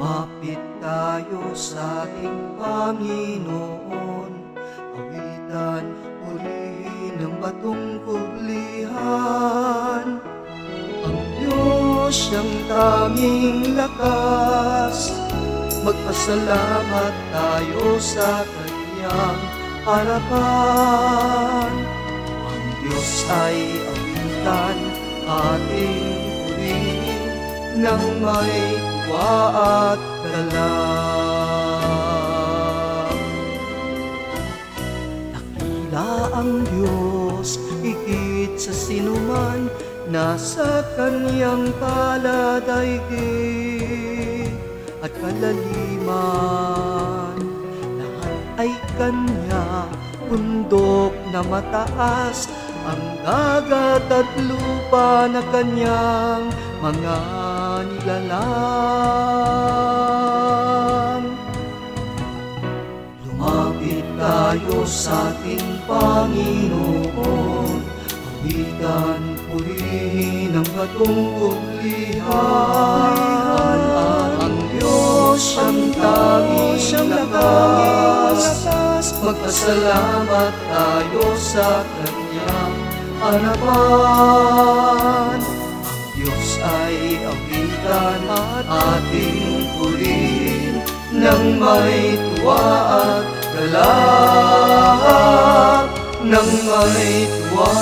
Lumapit tayo sa ating Panginoon, awitan, purihin ang batong kublihan. Ang Diyos siyang tanging lakas, magpasalamat tayo sa Kanyang harapan. Ang Diyos ay awitan, ating purihin nang may tuwa at galak. Dakila ang Diyos, higit sa sinuman, nasa Kanyang paladaigdig at kalaliman. Lahat ay Kanya, bundok na mataas, ang dagat at lupa na Kanyang mga nilalang. Lumapit tayo sa ating Panginoon, awitan, purihin ang batong kublihan. Ang Diyos siyang tanging lakas, magpasalamat tayo sa Kanyang harapan. Ang Diyos ay awitan at ating purihin nang may tuwa at galak, nang may tuwa